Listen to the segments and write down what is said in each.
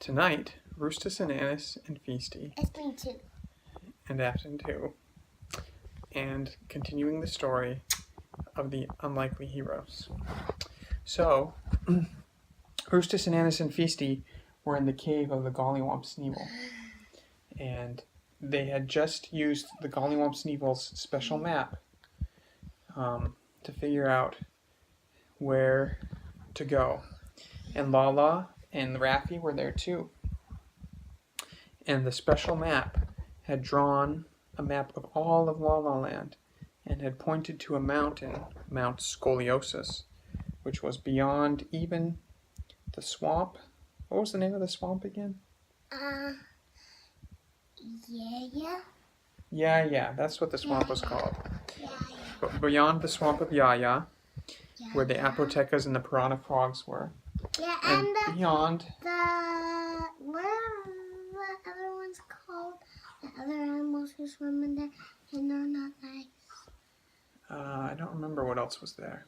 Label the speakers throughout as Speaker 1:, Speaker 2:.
Speaker 1: Tonight, Rustus and Annice and Feasty.
Speaker 2: It's me too.
Speaker 1: And Afton too. And continuing the story of the unlikely heroes. So, Rustus and Annice and Feasty were in the cave of the Gollywomp Sneevel. And they had just used the Gollywomp Sneevel's special map to figure out where to go. And Lala and Raffi were there too. And the special map had drawn a map of all of La La Land and had pointed to a mountain, Mount Scoliosis, which was beyond even the swamp. What was the name of the swamp again? Yeah, that's what the swamp was called. But beyond the swamp of Yaya, where the Apotecas and the piranha frogs were.
Speaker 2: Yeah,
Speaker 1: and beyond
Speaker 2: what are the other ones called? The other animals who swim in there and they're not nice.
Speaker 1: I don't remember what else was there.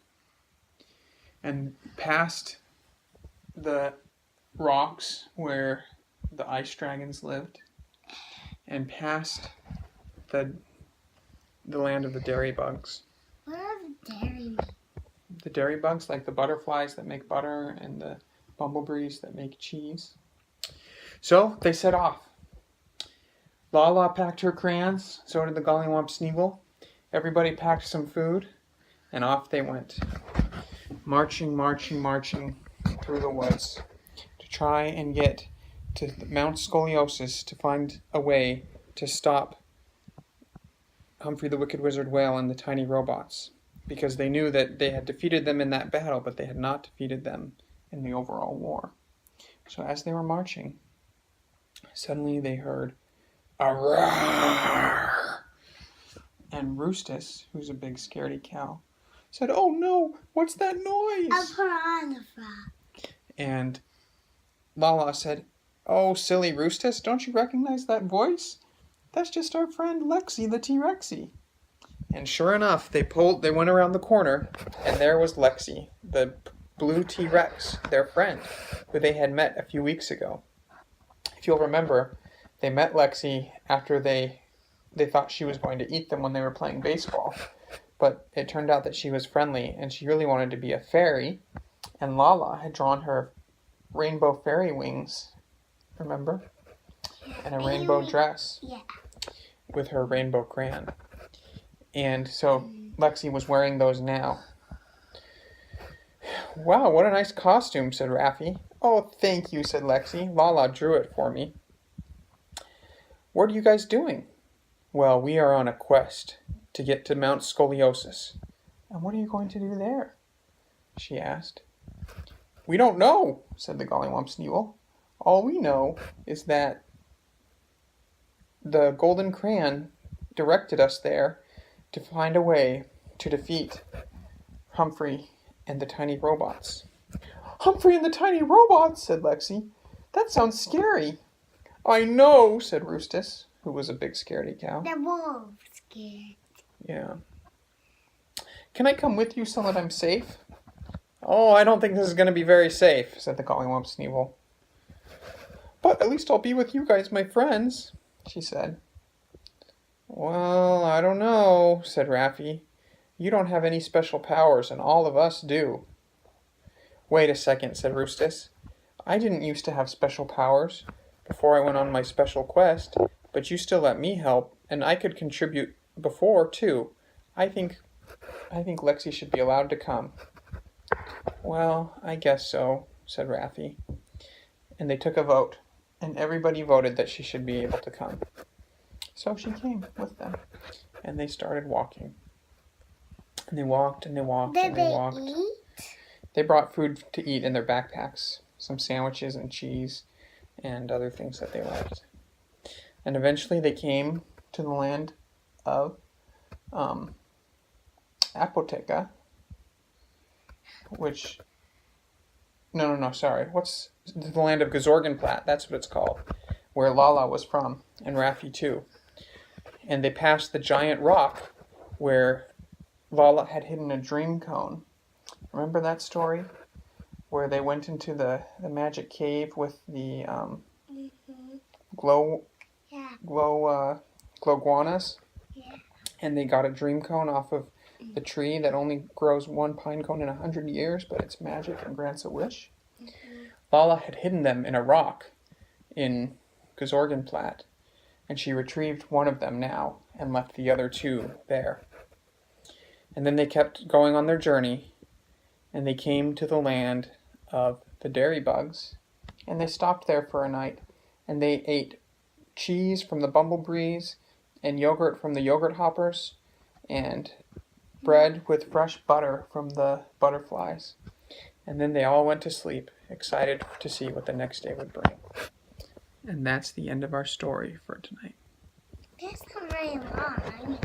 Speaker 1: And past the rocks where the ice dragons lived, and past the land of the dairy bugs.
Speaker 2: What are the dairy bugs?
Speaker 1: The dairy bugs, like the butterflies that make butter and the bumblebees that make cheese. So they set off. Lala packed her crayons, so did the Gollywomp Sneevel. Everybody packed some food, and off they went. Marching through the woods to try and get to Mount Scoliosis to find a way to stop Humphrey the Wicked Wizard Whale and the tiny robots. Because they knew that they had defeated them in that battle, but they had not defeated them in the overall war. So as they were marching, suddenly they heard a roar. And Rustus, who's a big scaredy cow, said, "Oh no, what's that noise?"
Speaker 2: A piranha frog.
Speaker 1: And Lala said, "Oh, silly Rustus, don't you recognize that voice? That's just our friend Lexi the T-Rexy." And sure enough, they went around the corner, and there was Lexi, the blue T-Rex, their friend, who they had met a few weeks ago. If you'll remember, they met Lexi after they thought she was going to eat them when they were playing baseball. But it turned out that she was friendly, and she really wanted to be a fairy, and Lala had drawn her rainbow fairy wings, remember? And a rainbow dress with her rainbow crayon. And so Lexi was wearing those now. "Wow, what a nice costume," said Raffi. "Oh, thank you," said Lexi. "Lala drew it for me." "What are you guys doing?" "Well, we are on a quest to get to Mount Scoliosis." "And what are you going to do there?" she asked. "We don't know," said the Gollywomp Sneevel. "All we know is that the golden crayon directed us there to find a way to defeat Humphrey and the tiny robots." "Humphrey and the tiny robots," said Lexi. "That sounds scary." "I know," said Rustus, who was a big scaredy cow.
Speaker 2: They're both scared.
Speaker 1: Yeah. "Can I come with you so that I'm safe?" "Oh, I don't think this is going to be very safe," said the Gollywomp Sneevel. "But at least I'll be with you guys, my friends," she said. "Well, I don't know," said Raffi. "You don't have any special powers, and all of us do." "Wait a second," said Rustus. "I didn't used to have special powers before I went on my special quest, but you still let me help, and I could contribute before, too. I think Lexi should be allowed to come." "Well, I guess so," said Raffi. And they took a vote, and everybody voted that she should be able to come. So she came with them, and they started walking. And they walked, and they walked, and they walked.
Speaker 2: Did they eat?
Speaker 1: They brought food to eat in their backpacks, some sandwiches and cheese, and other things that they liked. And eventually they came to the land of Apoteca, which... No, sorry. What's the land of Gazorgenplatt? That's what it's called, where Lala was from, and Raffi too. And they passed the giant rock where Lala had hidden a dream cone. Remember that story? where they went into the magic cave with the
Speaker 2: Mm-hmm.
Speaker 1: glow
Speaker 2: Yeah.
Speaker 1: glowguanas,
Speaker 2: Yeah.
Speaker 1: and they got a dream cone off of the tree that only grows one pine cone in 100 years, but it's magic and grants a wish.
Speaker 2: Mm-hmm.
Speaker 1: Lala had hidden them in a rock in Gazorgenplatt, and she retrieved one of them now and left the other two there. And then they kept going on their journey, and they came to the land of the dairy bugs, and they stopped there for a night, and they ate cheese from the bumblebees and yogurt from the yogurt hoppers and bread with fresh butter from the butterflies. And then they all went to sleep, excited to see what the next day would bring. And that's the end of our story for tonight.
Speaker 2: That's not very long.